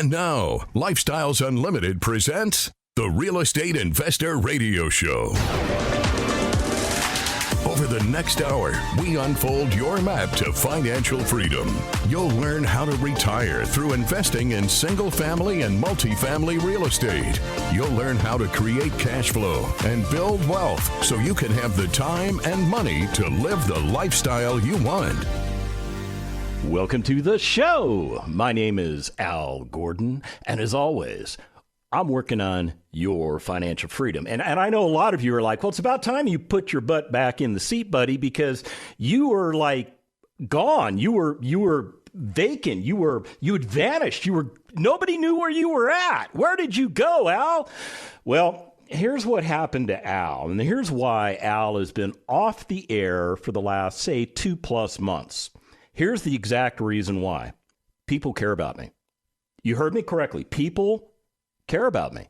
And now, Lifestyles Unlimited presents the Real Estate Investor Radio Show. Over the next hour, we unfold your map to financial freedom. You'll learn how to retire through investing in single family and multifamily real estate. You'll learn how to create cash flow and build wealth so you can have the time and money to live the lifestyle you want. Welcome to the show. My name is Al Gordon, and as always, I'm working on your financial freedom. And I know a lot of you are like, well, it's about time you put your butt back in the seat, buddy, because you were like gone. You were vacant. You had vanished. Nobody knew where you were at. Where did you go, Al? Well, here's what happened to Al. And here's why Al has been off the air for the last, say, 2+ months. Here's the exact reason why. People care about me. You heard me correctly. People care about me.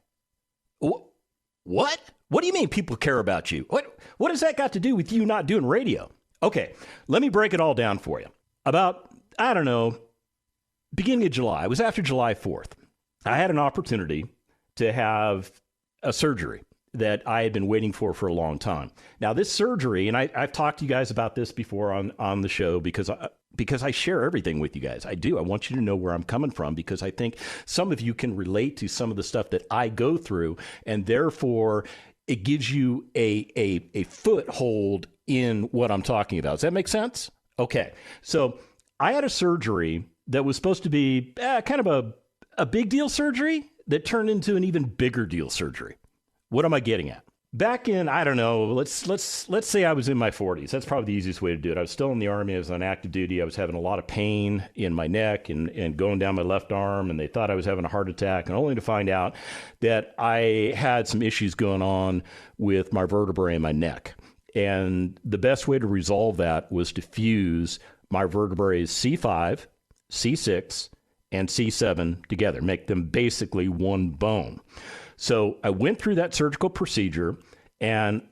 What? What do you mean people care about you? What has that got to do with you not doing radio? Okay, let me break it all down for you. About, I don't know, beginning of July, it was after July 4th, I had an opportunity to have a surgery that I had been waiting for a long time. Now, this surgery, and I've talked to you guys about this before on the show because I share everything with you guys. I do. I want you to know where I'm coming from because I think some of you can relate to some of the stuff that I go through, and therefore it gives you a foothold in what I'm talking about. Does that make sense? Okay. So I had a surgery that was supposed to be kind of a big deal surgery that turned into an even bigger deal surgery. What am I getting at? Back in, I don't know, let's say I was in my 40s. That's probably the easiest way to do it. I was still in the Army. I was on active duty. I was having a lot of pain in my neck and going down my left arm, and they thought I was having a heart attack, and only to find out that I had some issues going on with my vertebrae in my neck. And the best way to resolve that was to fuse my vertebrae C5, C6, and C7 together, make them basically one bone. So I went through that surgical procedure and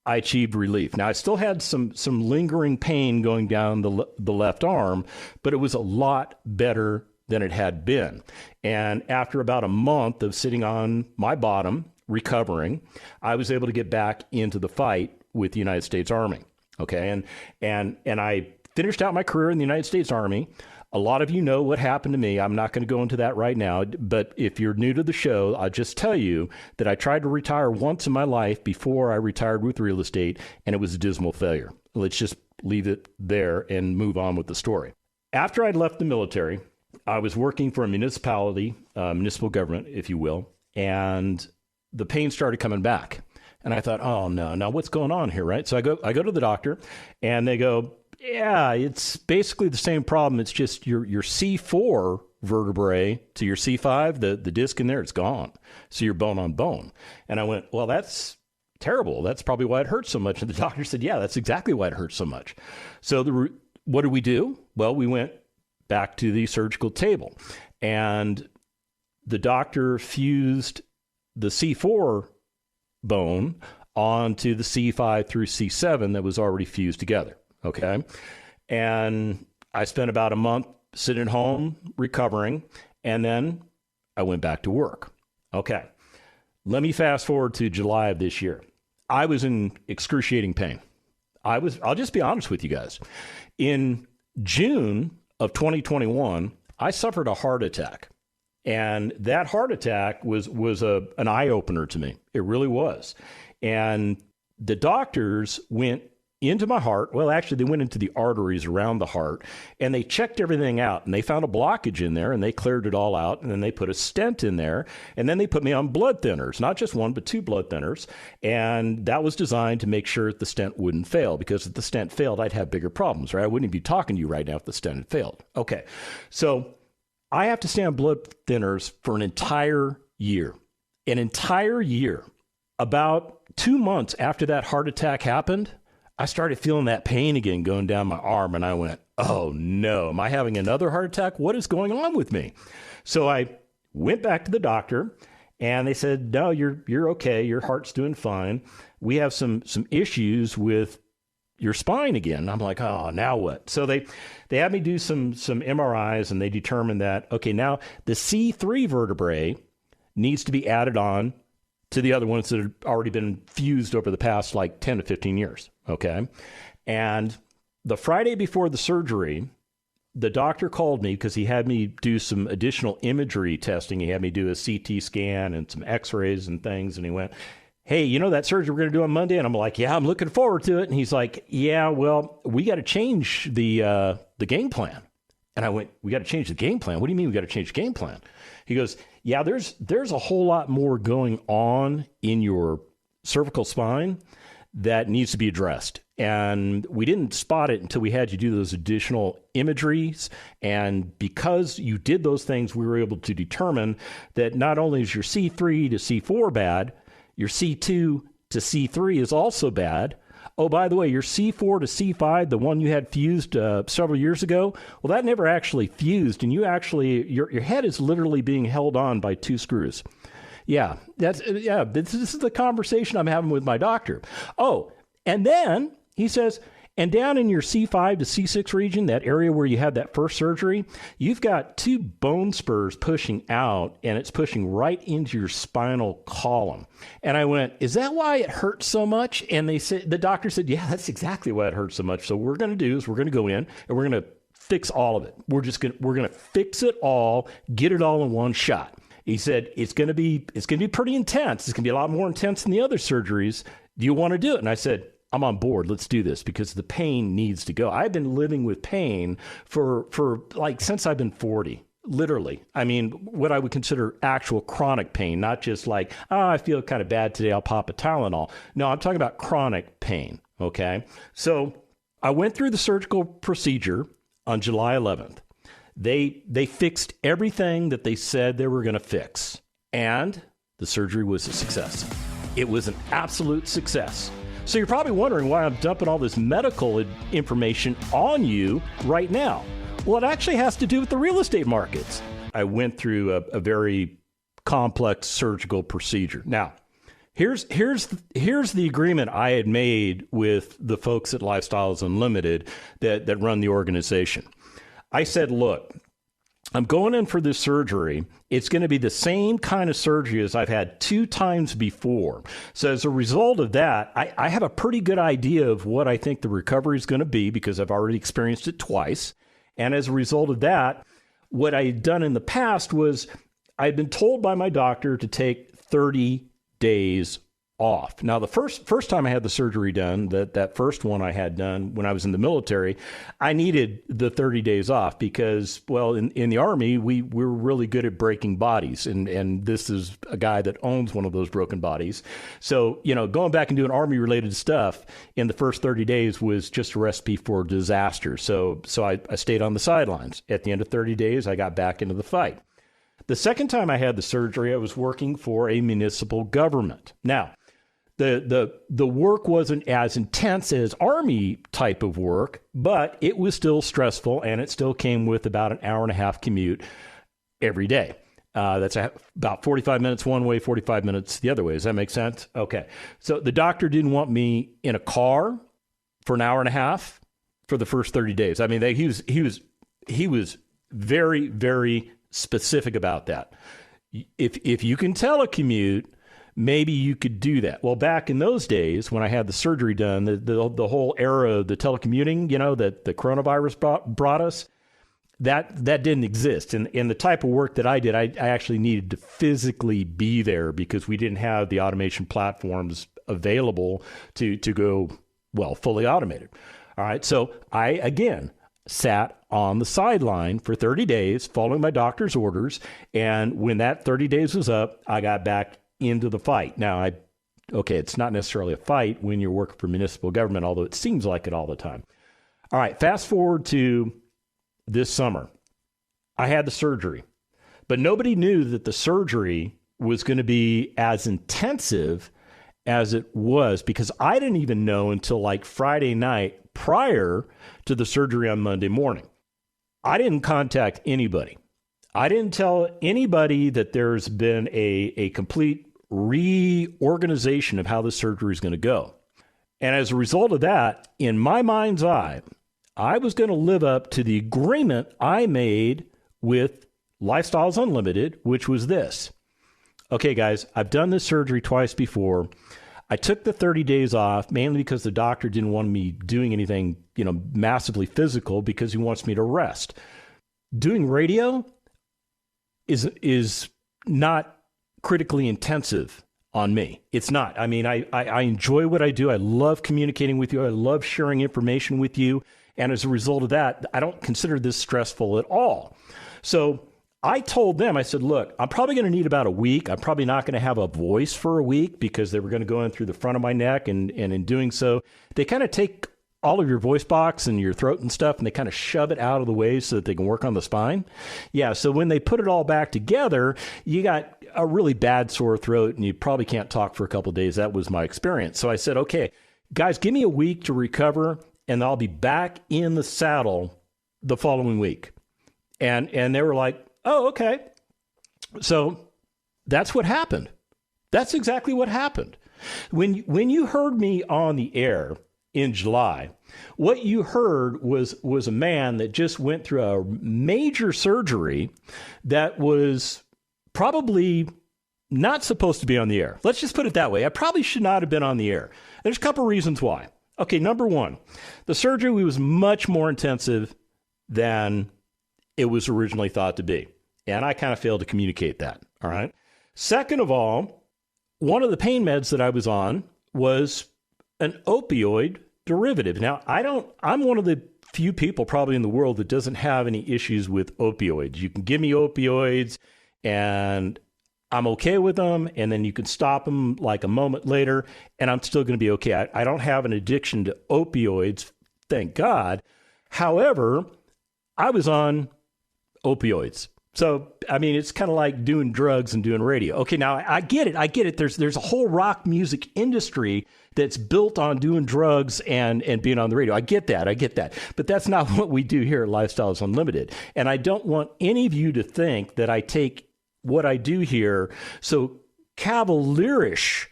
I achieved relief. Now, I still had some lingering pain going down the left arm, but it was a lot better than it had been. And after about a month of sitting on my bottom, recovering, I was able to get back into the fight with the United States Army. Okay. And I finished out my career in the United States Army. A lot of you know what happened to me. I'm not going to go into that right now, but if you're new to the show, I'll just tell you that I tried to retire once in my life before I retired with real estate, and it was a dismal failure. Let's just leave it there and move on with the story. After I'd left the military, I was working for a municipality, municipal government, if you will, and the pain started coming back. And I thought, oh, no, now what's going on here, right? So I go to the doctor, and they go, yeah, it's basically the same problem. It's just your C4 vertebrae to your C5, the disc in there, it's gone. So you're bone on bone. And I went, well, that's terrible. That's probably why it hurts so much. And the doctor said, yeah, that's exactly why it hurts so much. So what did we do? Well, we went back to the surgical table. And the doctor fused the C4 bone onto the C5 through C7 that was already fused together. Okay. And I spent about a month sitting home recovering, and then I went back to work. Okay. Let me fast forward to July of this year. I was in excruciating pain. I'll just be honest with you guys. In June of 2021, I suffered a heart attack. And that heart attack was an eye-opener to me. It really was. And the doctors went into my heart. Well, actually, they went into the arteries around the heart, and they checked everything out, and they found a blockage in there, and they cleared it all out, and then they put a stent in there, and then they put me on blood thinners, not just one, but 2 blood thinners, and that was designed to make sure that the stent wouldn't fail, because if the stent failed, I'd have bigger problems, right? I wouldn't be talking to you right now if the stent had failed. Okay, so I have to stay on blood thinners for an entire year. An entire year. About 2 months after that heart attack happened, I started feeling that pain again going down my arm, and I went, oh no, am I having another heart attack? What is going on with me? So I went back to the doctor, and they said, no, you're okay. Your heart's doing fine. We have some issues with your spine again. I'm like, oh, now what? So they had me do some MRIs, and they determined that, okay, now the C3 vertebrae needs to be added on to the other ones that have already been fused over the past like 10 to 15 years. Okay. And the Friday before the surgery, the doctor called me because he had me do some additional imagery testing. He had me do a CT scan and some x-rays and things. And he went, hey, you know that surgery we're going to do on Monday? And I'm like, yeah, I'm looking forward to it. And he's like, yeah, well, we got to change the game plan. And I went, we got to change the game plan? What do you mean we got to change the game plan? He goes, yeah, there's a whole lot more going on in your cervical spine that needs to be addressed. And we didn't spot it until we had you do those additional imageries. And because you did those things, we were able to determine that not only is your C3 to C4 bad, your C2 to C3 is also bad. Oh, by the way, your C4 to C5, the one you had fused several years ago, well, that never actually fused. And your head is literally being held on by 2 screws. Yeah, this is the conversation I'm having with my doctor. Oh, and then he says, and down in your C5 to C6 region, that area where you had that first surgery, you've got 2 bone spurs pushing out, and it's pushing right into your spinal column. And I went, is that why it hurts so much? And the doctor said, yeah, that's exactly why it hurts so much. So what we're going to do is we're going to go in and we're going to fix all of it. We're going to fix it all, get it all in one shot. He said, it's going to be pretty intense. It's going to be a lot more intense than the other surgeries. Do you want to do it? And I said, I'm on board. Let's do this because the pain needs to go. I've been living with pain for like since I've been 40, literally. I mean, what I would consider actual chronic pain, not just like, oh, I feel kind of bad today, I'll pop a Tylenol. No, I'm talking about chronic pain. Okay. So I went through the surgical procedure on July 11th. They fixed everything that they said they were going to fix. And the surgery was a success. It was an absolute success. So you're probably wondering why I'm dumping all this medical information on you right now. Well, it actually has to do with the real estate markets. I went through a very complex surgical procedure. Now, here's the agreement I had made with the folks at Lifestyles Unlimited that run the organization. I said, look, I'm going in for this surgery. It's going to be the same kind of surgery as I've had 2 times before. So as a result of that, I have a pretty good idea of what I think the recovery is going to be because I've already experienced it twice. And as a result of that, what I had done in the past was I'd been told by my doctor to take 30 days off. Now, the first time I had the surgery done, that first one I had done when I was in the military, I needed the 30 days off because, well, in the Army, we were really good at breaking bodies. And this is a guy that owns one of those broken bodies. So, going back and doing Army-related stuff in the first 30 days was just a recipe for disaster. So I stayed on the sidelines. At the end of 30 days, I got back into the fight. The second time I had the surgery, I was working for a municipal government. Now, the work wasn't as intense as Army type of work, but it was still stressful, and it still came with about an hour and a half commute every day. That's about 45 minutes one way, 45 minutes the other way. Does that make sense? Okay. So the doctor didn't want me in a car for an hour and a half for the first 30 days. I mean, he was very, very specific about that. If you can telecommute, maybe you could do that. Well, back in those days when I had the surgery done, the whole era of the telecommuting, that the coronavirus brought us, that didn't exist. And the type of work that I did, I actually needed to physically be there because we didn't have the automation platforms available to go, well, fully automated. All right. So I, again, sat on the sideline for 30 days following my doctor's orders. And when that 30 days was up, I got back into the fight. Now, it's not necessarily a fight when you're working for municipal government, although it seems like it all the time. All right, fast forward to this summer. I had the surgery, but nobody knew that the surgery was going to be as intensive as it was because I didn't even know until like Friday night prior to the surgery on Monday morning. I didn't contact anybody. I didn't tell anybody that there's been a complete reorganization of how the surgery is going to go. And as a result of that, in my mind's eye, I was going to live up to the agreement I made with Lifestyles Unlimited, which was this. Okay, guys, I've done this surgery twice before. I took the 30 days off mainly because the doctor didn't want me doing anything, massively physical because he wants me to rest. Doing radio is not critically intensive on me. It's not. I mean, I enjoy what I do. I love communicating with you. I love sharing information with you. And as a result of that, I don't consider this stressful at all. So I told them, I said, look, I'm probably going to need about a week. I'm probably not going to have a voice for a week because they were going to go in through the front of my neck. And in doing so, they kind of take all of your voice box and your throat and stuff, and they kind of shove it out of the way so that they can work on the spine. Yeah, so when they put it all back together, you got a really bad sore throat, and you probably can't talk for a couple of days. That was my experience. So I said, okay, guys, give me a week to recover, and I'll be back in the saddle the following week. And they were like, oh, okay. So that's what happened. That's exactly what happened. When you heard me on the air in July, what you heard was a man that just went through a major surgery that was probably not supposed to be on the air. Let's just put it that way. I probably should not have been on the air. There's a couple reasons why. Okay, number one, the surgery was much more intensive than it was originally thought to be. And I kind of failed to communicate that. All right. Second of all, one of the pain meds that I was on was an opioid derivative. Now, I'm one of the few people probably in the world that doesn't have any issues with opioids. You can give me opioids and I'm okay with them, and then you can stop them like a moment later, and I'm still going to be okay. I don't have an addiction to opioids, thank God. However, I was on opioids. So, I mean, it's kind of like doing drugs and doing radio. Okay, now I get it. There's a whole rock music industry that's built on doing drugs and being on the radio. I get that. But that's not what we do here at Lifestyles Unlimited. And I don't want any of you to think that I take what I do here so cavalierish,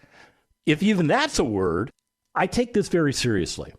if even that's a word. I take this very seriously.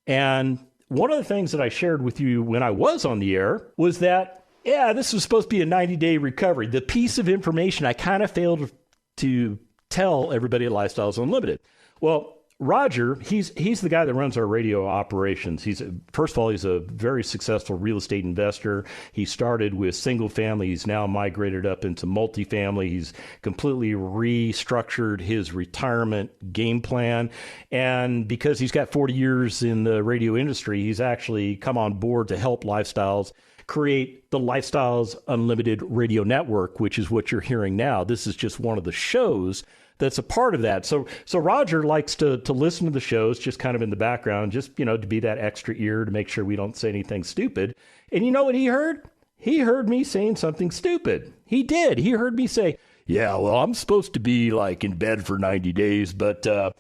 And one of the things that I shared with you when I was on the air was that, yeah, this was supposed to be a 90-day recovery. The piece of information I kind of failed to tell everybody at Lifestyles Unlimited. Well, Roger, he's the guy that runs our radio operations. First of all, he's a very successful real estate investor. He started with single family. He's now migrated up into multifamily. He's completely restructured his retirement game plan. And because he's got 40 years in the radio industry, he's actually come on board to help Lifestyles create the Lifestyles Unlimited radio network, which is what you're hearing now. This is just one of the shows that's a part of that. So Roger likes to listen to the shows just kind of in the background, just, to be that extra ear to make sure we don't say anything stupid. And you know what he heard? He heard me saying something stupid. He did. He heard me say, yeah, well, I'm supposed to be like in bed for 90 days, but, I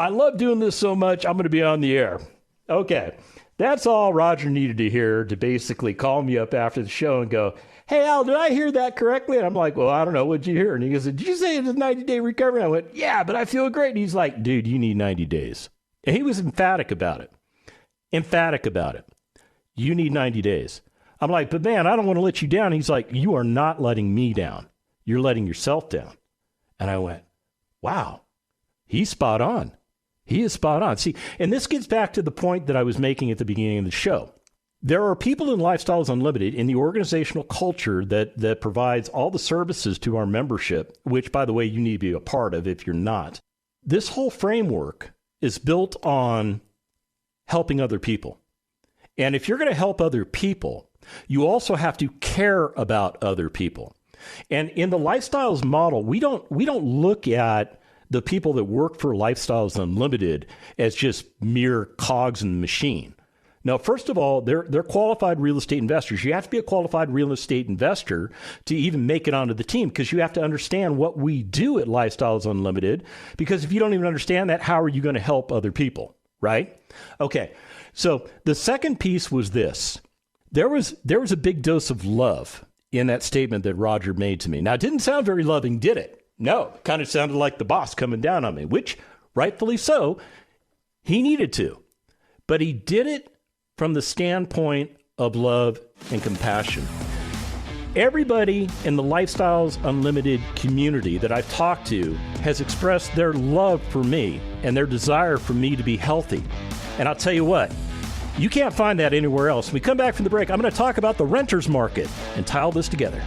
love doing this so much, I'm going to be on the air. Okay. That's all Roger needed to hear to basically call me up after the show and go, hey, Al, did I hear that correctly? And I'm like, well, I don't know. What'd you hear? And he goes, did you say it's a 90-day recovery? And I went, yeah, but I feel great. And he's like, dude, you need 90 days. And he was emphatic about it. You need 90 days. I'm like, but man, I don't want to let you down. He's like, you are not letting me down. You're letting yourself down. And I went, wow, he's spot on. He is spot on. See, and this gets back to the point that I was making at the beginning of the show. There are people in Lifestyles Unlimited in the organizational culture that provides all the services to our membership, which, by the way, you need to be a part of if you're not. This whole framework is built on helping other people. And if you're going to help other people, you also have to care about other people. And in the Lifestyles model, we don't look at the people that work for Lifestyles Unlimited as just mere cogs in the machine. Now, first of all, they're qualified real estate investors. You have to be a qualified real estate investor to even make it onto the team, because you have to understand what we do at Lifestyles Unlimited, because if you don't even understand that, how are you going to help other people, right? Okay, so the second piece was this. There was a big dose of love in that statement that Roger made to me. Now, it didn't sound very loving, did it? No, it kind of sounded like the boss coming down on me, which rightfully so. He needed to, but he did it from the standpoint of love and compassion. Everybody in the Lifestyles Unlimited community that I've talked to has expressed their love for me and their desire for me to be healthy. And I'll tell you what, you can't find that anywhere else. When we come back from the break, I'm going to talk about the renters market and tie all this together.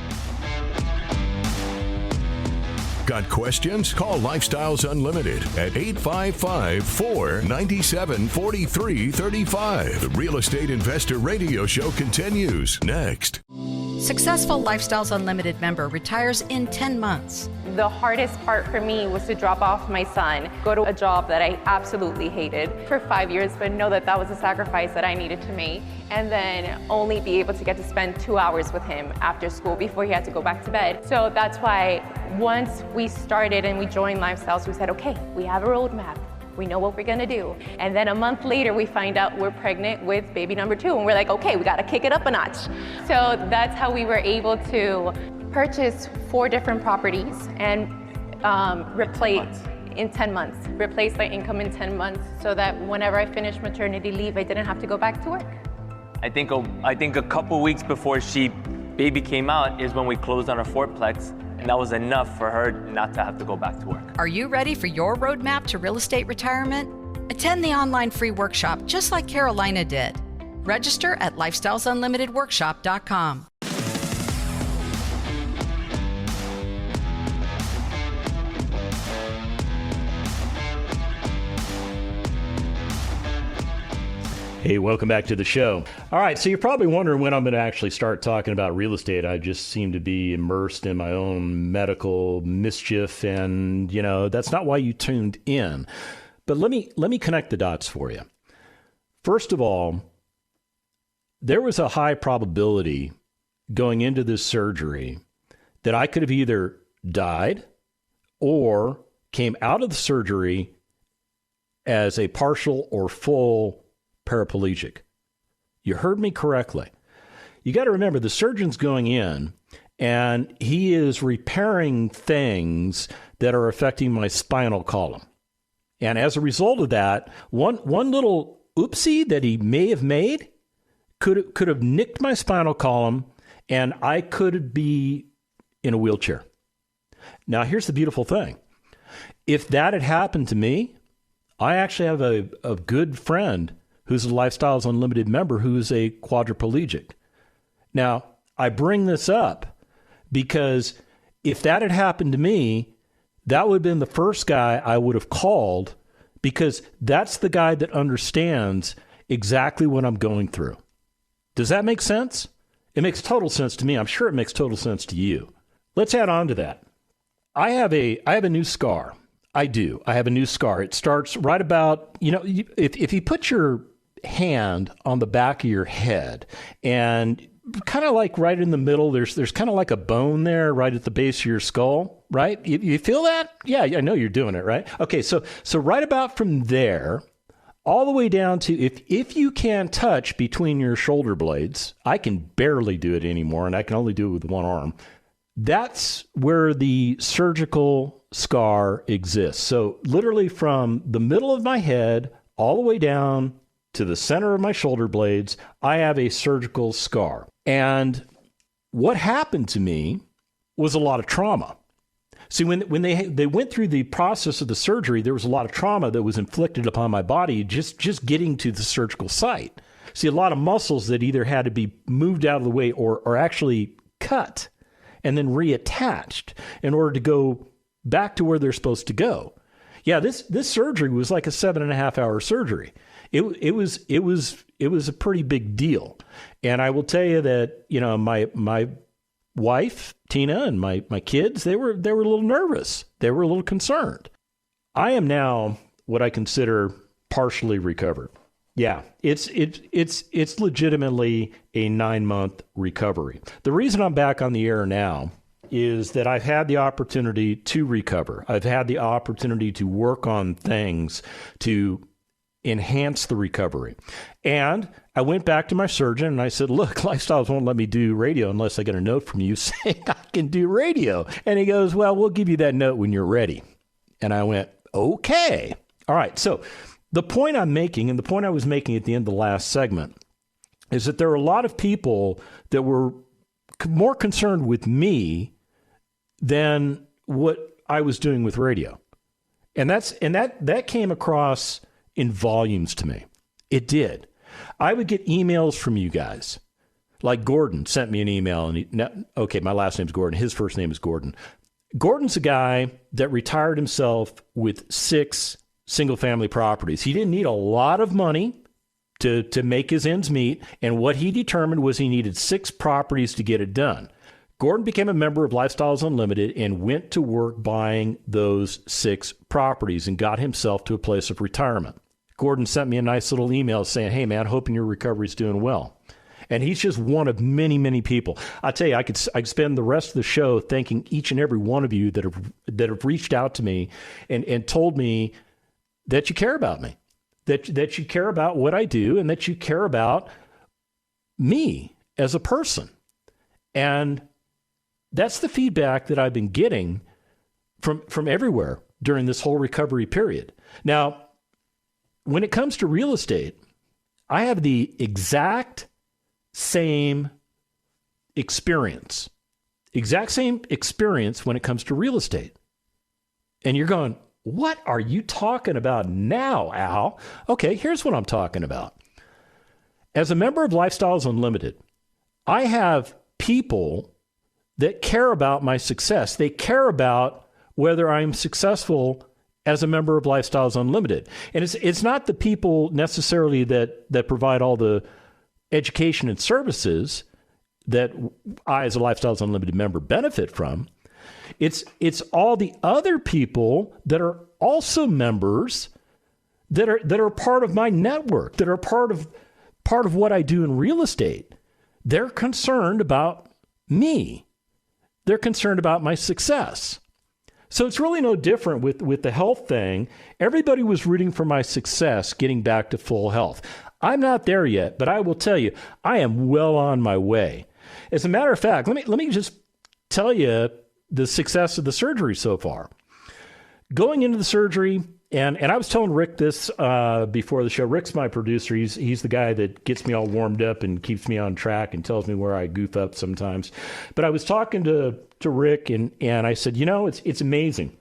Got questions? Call Lifestyles Unlimited at 855-497-4335. The Real Estate Investor Radio Show continues next. Successful Lifestyles Unlimited member retires in 10 months. The hardest part for me was to drop off my son, go to a job that I absolutely hated for 5 years, but know that that was a sacrifice that I needed to make, and then only be able to get to spend 2 hours with him after school before he had to go back to bed. So that's why once we started and we joined Lifestyles, we said, okay, we have a roadmap. We know what we're gonna do. And then a month later, we find out we're pregnant with baby number 2. And we're like, okay, we gotta kick it up a notch. So that's how we were able to purchase 4 different properties and replace in 10 months, replace my income in 10 months so that whenever I finished maternity leave, I didn't have to go back to work. I think a couple weeks before baby came out is when we closed on our fourplex. And that was enough for her not to have to go back to work. Are you ready for your roadmap to real estate retirement? Attend the online free workshop just like Carolina did. Register at lifestylesunlimitedworkshop.com. Hey, welcome back to the show. All right, so you're probably wondering when I'm going to actually start talking about real estate. I just seem to be immersed in my own medical mischief, and, that's not why you tuned in. But let me connect the dots for you. First of all, there was a high probability going into this surgery that I could have either died or came out of the surgery as a partial or full paraplegic. You heard me correctly. You got to remember, the surgeon's going in and he is repairing things that are affecting my spinal column. And as a result of that, one little oopsie that he may have made could have nicked my spinal column, and I could be in a wheelchair. Now, here's the beautiful thing. If that had happened to me, I actually have a good friend who's a Lifestyles Unlimited member who is a quadriplegic. Now, I bring this up because if that had happened to me, that would have been the first guy I would have called, because that's the guy that understands exactly what I'm going through. Does that make sense? It makes total sense to me. I'm sure it makes total sense to you. Let's add on to that. I have a new scar. I do. I have a new scar. It starts right about, if you put your hand on the back of your head and kind of like right in the middle, there's kind of like a bone there right at the base of your skull, right? You feel that? Yeah, I know you're doing it, right? Okay, so right about from there all the way down to if you can touch between your shoulder blades, I can barely do it anymore, and I can only do it with one arm. That's where the surgical scar exists. So literally from the middle of my head all the way down to the center of my shoulder blades, I have a surgical scar. And what happened to me was a lot of trauma. See, when they went through the process of the surgery, there was a lot of trauma that was inflicted upon my body just getting to the surgical site. See, a lot of muscles that either had to be moved out of the way or actually cut and then reattached in order to go back to where they're supposed to go. Yeah, this surgery was like a 7.5-hour surgery. It was a pretty big deal. And I will tell you that, my wife, Tina, and my kids, they were a little nervous. They were a little concerned. I am now what I consider partially recovered. Yeah, it's legitimately a 9-month recovery. The reason I'm back on the air now is that I've had the opportunity to recover. I've had the opportunity to work on things to enhance the recovery. And I went back to my surgeon and I said, look, Lifestyles won't let me do radio unless I get a note from you saying I can do radio. And he goes, well, we'll give you that note when you're ready. And I went, okay. All right. So The point I'm making, and the point I was making at the end of the last segment, is that there are a lot of people that were more concerned with me than what I was doing with radio. And that came across in volumes to me. It did. I would get emails from you guys. Like Gordon sent me an email, and my last name's Gordon. His first name is Gordon. Gordon's a guy that retired himself with 6 single-family properties. He didn't need a lot of money to make his ends meet, and what he determined was he needed 6 properties to get it done. Gordon became a member of Lifestyles Unlimited and went to work buying those 6 properties and got himself to a place of retirement. Gordon sent me a nice little email saying, "Hey, man, hoping your recovery's doing well." And he's just one of many, many people. I tell you, I could spend the rest of the show thanking each and every one of you that have reached out to me and told me that you care about me, that you care about what I do, and that you care about me as a person. And that's the feedback that I've been getting from everywhere during this whole recovery period. Now, when it comes to real estate, I have the exact same experience when it comes to real estate. And you're going, what are you talking about now, Al? Okay, here's what I'm talking about. As a member of Lifestyles Unlimited, I have people that care about my success. They care about whether I'm successful as a member of Lifestyles Unlimited. And it's not the people necessarily that provide all the education and services that I, as a Lifestyles Unlimited member, benefit from. It's all the other people that are also members that are part of my network, that are part of what I do in real estate. They're concerned about me. They're concerned about my success. So it's really no different with the health thing. Everybody was rooting for my success getting back to full health. I'm not there yet, but I will tell you, I am well on my way. As a matter of fact, let me just tell you the success of the surgery so far. Going into the surgery, and I was telling Rick this before the show. Rick's my producer. He's the guy that gets me all warmed up and keeps me on track and tells me where I goof up sometimes. But I was talking to Rick, and I said, it's amazing.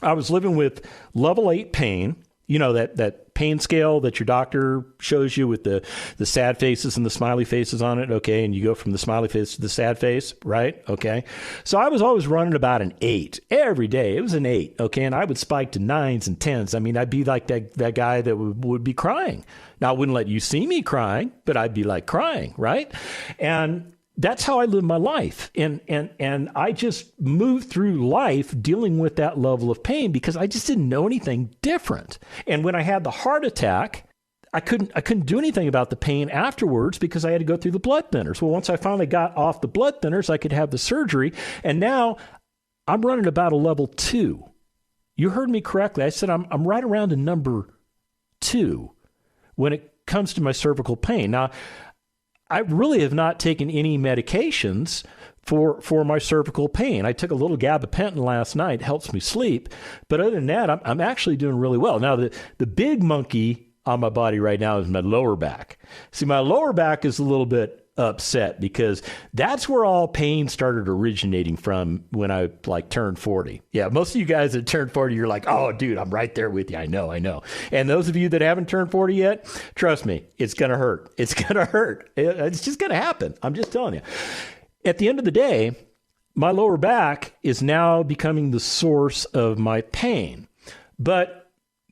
I was living with level 8 pain, that pain scale that your doctor shows you with the sad faces and the smiley faces on it, okay? And you go from the smiley face to the sad face, right? Okay. So I was always running about an 8 every day. It was an 8, okay? And I would spike to 9s and 10s. I mean, I'd be like that guy that would be crying. Now, I wouldn't let you see me crying, but I'd be like crying, right? And that's how I live my life. And I just moved through life dealing with that level of pain because I just didn't know anything different. And when I had the heart attack, I couldn't do anything about the pain afterwards because I had to go through the blood thinners. Well, once I finally got off the blood thinners, I could have the surgery. And now I'm running about a level 2. You heard me correctly. I said I'm right around a number 2 when it comes to my cervical pain. Now, I really have not taken any medications for my cervical pain. I took a little gabapentin last night, helps me sleep. But other than that, I'm actually doing really well. Now, the big monkey on my body right now is my lower back. See, my lower back is a little bit upset because that's where all pain started originating from when I turned 40. Yeah, most of you guys that turned 40, you're like, oh, dude, I'm right there with you. I know. And those of you that haven't turned 40 yet, trust me, it's going to hurt. It's going to hurt. It's just going to happen. I'm just telling you. At the end of the day, my lower back is now becoming the source of my pain. But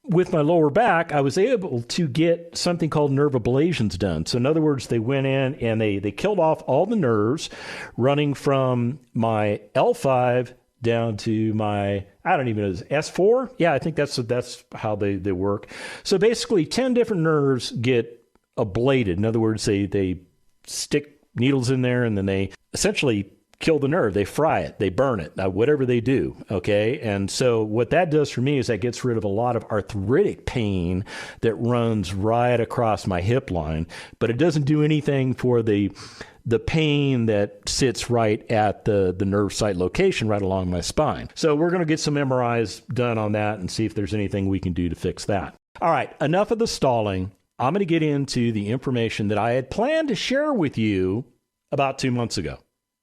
with my lower back, I was able to get something called nerve ablations done. So in other words, they went in and they killed off all the nerves running from my L5 down to my, I don't even know, S4? Yeah, I think that's how they work. So basically 10 different nerves get ablated. In other words, they stick needles in there and then they essentially kill the nerve. They fry it. They burn it. Whatever they do. Okay. And so what that does for me is that gets rid of a lot of arthritic pain that runs right across my hip line, but it doesn't do anything for the pain that sits right at the nerve site location right along my spine. So we're going to get some MRIs done on that and see if there's anything we can do to fix that. All right, enough of the stalling. I'm going to get into the information that I had planned to share with you about 2 months ago.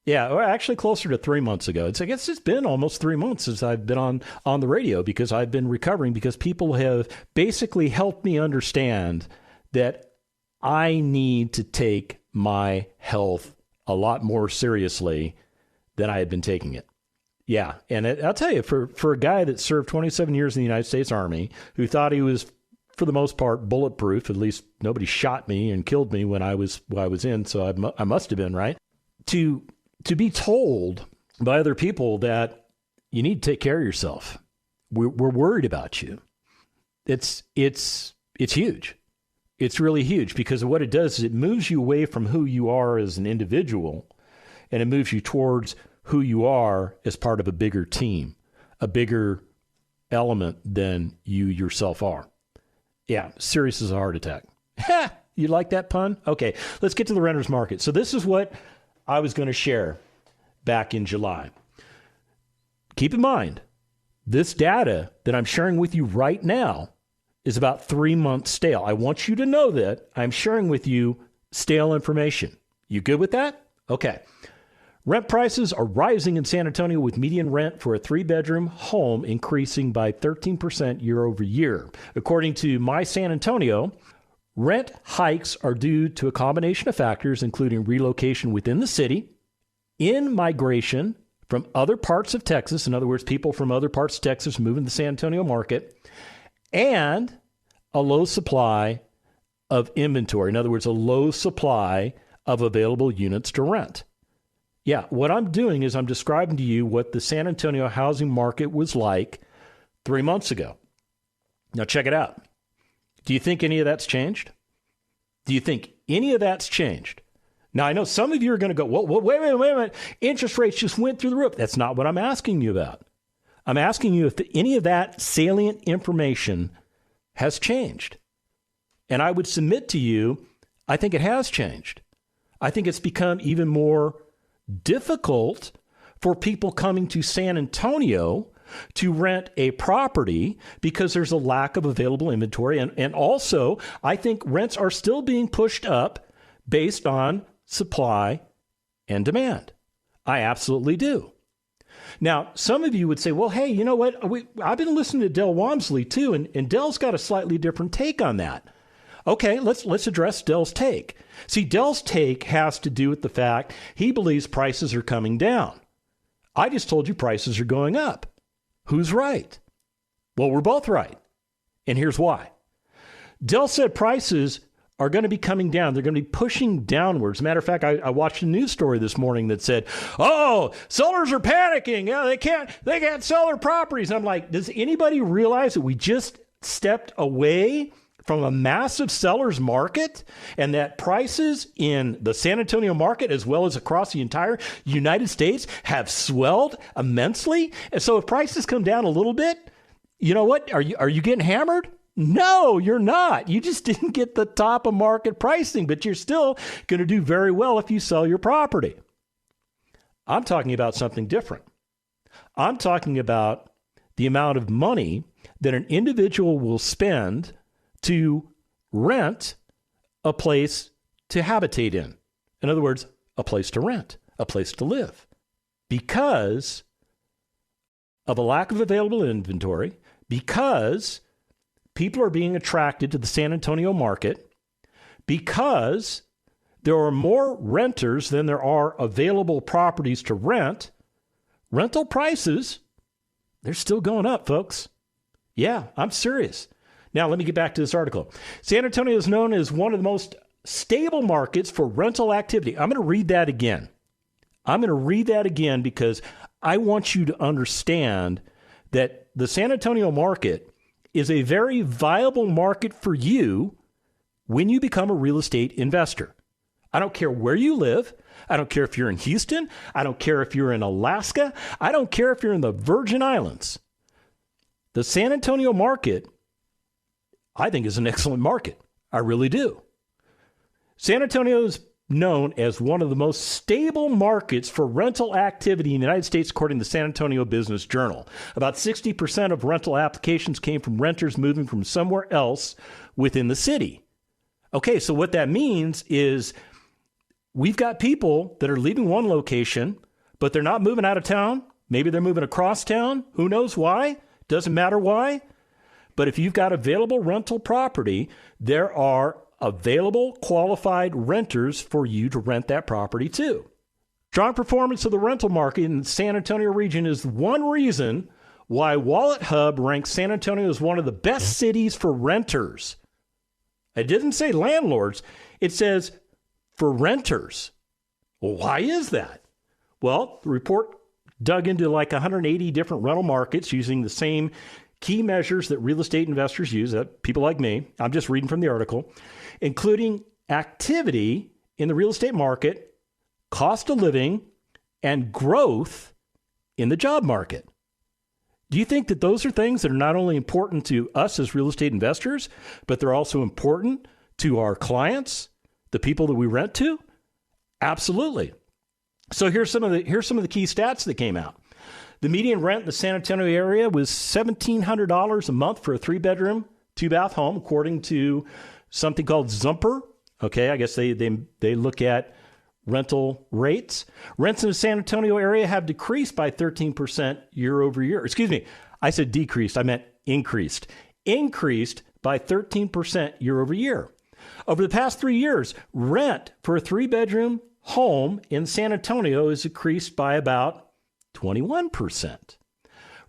Yeah, or actually closer to 3 months ago. I guess it's been almost 3 months since I've been on the radio because I've been recovering because people have basically helped me understand that I need to take my health a lot more seriously than I had been taking it. Yeah, and I'll tell you, for a guy that served 27 years in the United States Army, who thought he was, for the most part, bulletproof, at least nobody shot me and killed me when I was in, so I must have been, right? To be told by other people that you need to take care of yourself, we're worried about you. It's huge. It's really huge because what it does is it moves you away from who you are as an individual, and it moves you towards who you are as part of a bigger team, a bigger element than you yourself are. Yeah, serious as a heart attack. You like that pun? Okay, let's get to the renter's market. So this is what I was going to share back in July. Keep in mind, this data that I'm sharing with you right now is about 3 months stale. I want you to know that I'm sharing with you stale information. You good with that? Okay. Rent prices are rising in San Antonio with median rent for a 3-bedroom home increasing by 13% year over year. According to My San Antonio, rent hikes are due to a combination of factors, including relocation within the city, in-migration from other parts of Texas, in other words, people from other parts of Texas moving to the San Antonio market, and a low supply of inventory. In other words, a low supply of available units to rent. Yeah, what I'm doing is I'm describing to you what the San Antonio housing market was like 3 months ago. Now, check it out. Do you think any of that's changed? Do you think any of that's changed? Now, I know some of you are going to go, well, wait a minute. Interest rates just went through the roof. That's not what I'm asking you about. I'm asking you if any of that salient information has changed. And I would submit to you, I think it has changed. I think it's become even more difficult for people coming to San Antonio to rent a property because there's a lack of available inventory. And also, I think rents are still being pushed up based on supply and demand. I absolutely do. Now, some of you would say, well, hey, you know what? I've been listening to Del Walmsley too, and Del's got a slightly different take on that. Okay, let's address Del's take. See, Del's take has to do with the fact he believes prices are coming down. I just told you prices are going up. Who's right? Well, we're both right. And here's why. Del said prices are going to be coming down. They're going to be pushing downwards. As a matter of fact, I watched a news story this morning that said, oh, sellers are panicking. Yeah, they can't sell their properties. I'm like, does anybody realize that we just stepped away from a massive seller's market and that prices in the San Antonio market as well as across the entire United States have swelled immensely? And so if prices come down a little bit, you know what? Are you getting hammered? No, you're not. You just didn't get the top of market pricing, but you're still going to do very well if you sell your property. I'm talking about something different. I'm talking about the amount of money that an individual will spend to rent a place to habitate in. In other words, a place to rent, a place to live. Because of a lack of available inventory, because people are being attracted to the San Antonio market, because there are more renters than there are available properties to rent, rental prices, they're still going up, folks. Yeah, I'm serious. Now, let me get back to this article. San Antonio is known as one of the most stable markets for rental activity. I'm going to read that again. Because I want you to understand that the San Antonio market is a very viable market for you when you become a real estate investor. I don't care where you live. I don't care if you're in Houston. I don't care if you're in Alaska. I don't care if you're in the Virgin Islands. The San Antonio market, I think, is an excellent market. I really do. San Antonio's known as one of the most stable markets for rental activity in the United States, according to the San Antonio Business Journal. About 60% of rental applications came from renters moving from somewhere else within the city. Okay, so what that means is we've got people that are leaving one location, but they're not moving out of town. Maybe they're moving across town. Who knows why? Doesn't matter why. But if you've got available rental property, there are available qualified renters for you to rent that property to. Strong performance of the rental market in the San Antonio region is one reason why Wallet Hub ranks San Antonio as one of the best cities for renters. It didn't say landlords. It says for renters. Well, why is that? Well, the report dug into like 180 different rental markets using the same key measures that real estate investors use, people like me. I'm just reading from the article, including activity in the real estate market, cost of living, and growth in the job market. Do you think that those are things that are not only important to us as real estate investors, but they're also important to our clients, the people that we rent to? Absolutely. So here's some of the key stats that came out. The median rent in the San Antonio area was $1,700 a month for a 3-bedroom, 2-bath home, according to something called Zumper. Okay, I guess they look at rental rates. Rents in the San Antonio area have decreased by 13% year over year. Excuse me, I said decreased. I meant increased. Increased by 13% year over year. Over the past 3 years, rent for a 3-bedroom home in San Antonio has increased by about 21%.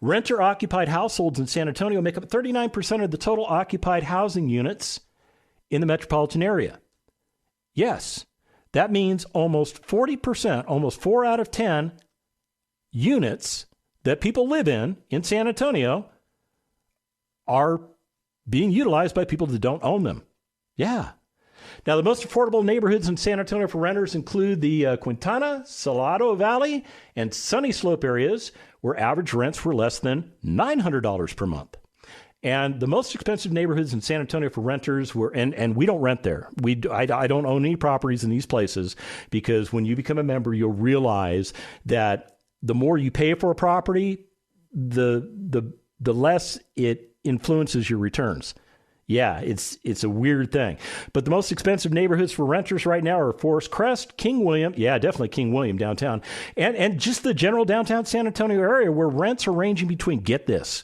Renter-occupied households in San Antonio make up 39% of the total occupied housing units in the metropolitan area. Yes, that means almost 40%, almost 4 out of 10 units that people live in San Antonio are being utilized by people that don't own them. Yeah. Now, the most affordable neighborhoods in San Antonio for renters include the Quintana, Salado Valley, and Sunny Slope areas, where average rents were less than $900 per month. And the most expensive neighborhoods in San Antonio for renters were, and we don't rent there. I don't own any properties in these places, because when you become a member, you'll realize that the more you pay for a property, the less it influences your returns. Yeah, it's a weird thing. But the most expensive neighborhoods for renters right now are Forest Crest, King William, yeah, definitely King William downtown, and just the general downtown San Antonio area, where rents are ranging between, get this,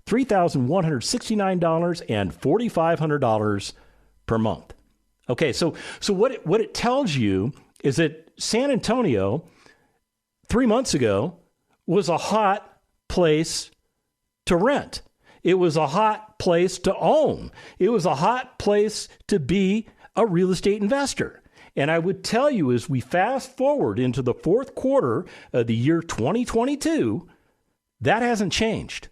$3,169 and $4,500 per month. Okay, so what it tells you is that San Antonio 3 months ago was a hot place to rent. It was a hot place to own. It was a hot place to be a real estate investor. And I would tell you, as we fast forward into the fourth quarter of the year 2022, that hasn't changed.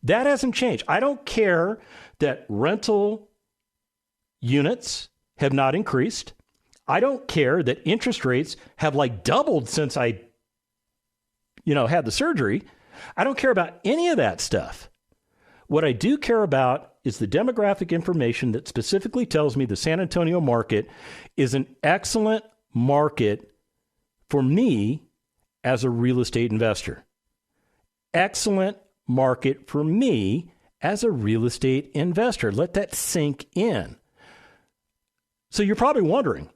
That hasn't changed. I don't care that rental units have not increased. I don't care that interest rates have like doubled since I, had the surgery. I don't care about any of that stuff. What I do care about is the demographic information that specifically tells me the San Antonio market is an excellent market for me as a real estate investor. Excellent market for me as a real estate investor. Let that sink in. So you're probably wondering,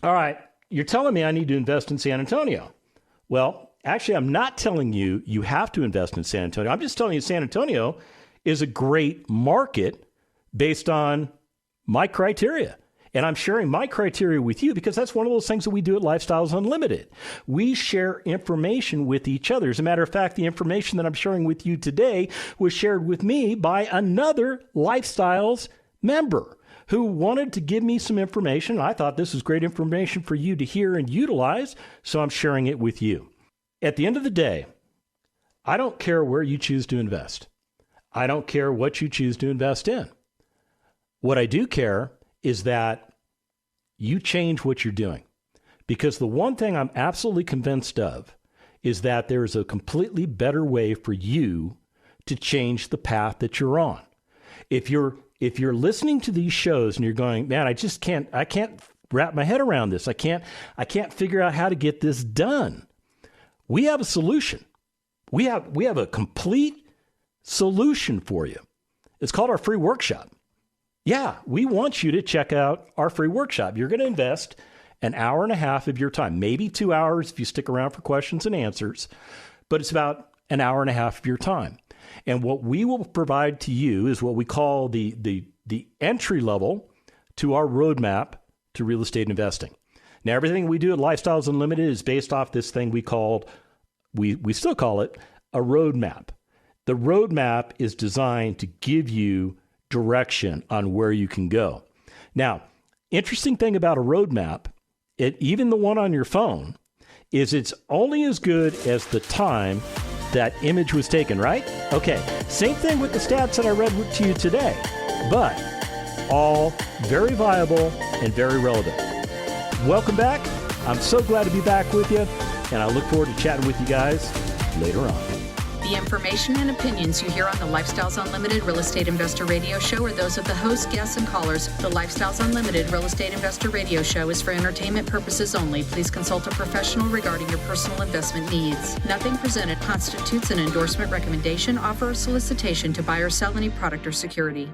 all right, you're telling me I need to invest in San Antonio. Well, actually, I'm not telling you you have to invest in San Antonio. I'm just telling you San Antonio is a great market based on my criteria. And I'm sharing my criteria with you because that's one of those things that we do at Lifestyles Unlimited. We share information with each other. As a matter of fact, the information that I'm sharing with you today was shared with me by another Lifestyles member who wanted to give me some information. I thought this was great information for you to hear and utilize, so I'm sharing it with you. At the end of the day, I don't care where you choose to invest. I don't care what you choose to invest in. What I do care is that you change what you're doing. Because the one thing I'm absolutely convinced of is that there is a completely better way for you to change the path that you're on. If you're listening to these shows and you're going, man, I can't wrap my head around this. I can't figure out how to get this done. We have a solution. We have a complete solution for you. It's called our free workshop. Yeah, we want you to check out our free workshop. You're going to invest an hour and a half of your time, maybe 2 hours if you stick around for questions and answers, but it's about an hour and a half of your time. And what we will provide to you is what we call the entry level to our roadmap to real estate investing. Now, everything we do at Lifestyles Unlimited is based off this thing we still call it a roadmap. The roadmap is designed to give you direction on where you can go. Now, interesting thing about a roadmap, even the one on your phone, is it's only as good as the time that image was taken, right? Okay, same thing with the stats that I read to you today, but all very viable and very relevant. Welcome back. I'm so glad to be back with you, and I look forward to chatting with you guys later on. The information and opinions you hear on the Lifestyles Unlimited Real Estate Investor Radio Show are those of the host, guests, and callers. The Lifestyles Unlimited Real Estate Investor Radio Show is for entertainment purposes only. Please consult a professional regarding your personal investment needs. Nothing presented constitutes an endorsement, recommendation, offer, or solicitation to buy or sell any product or security.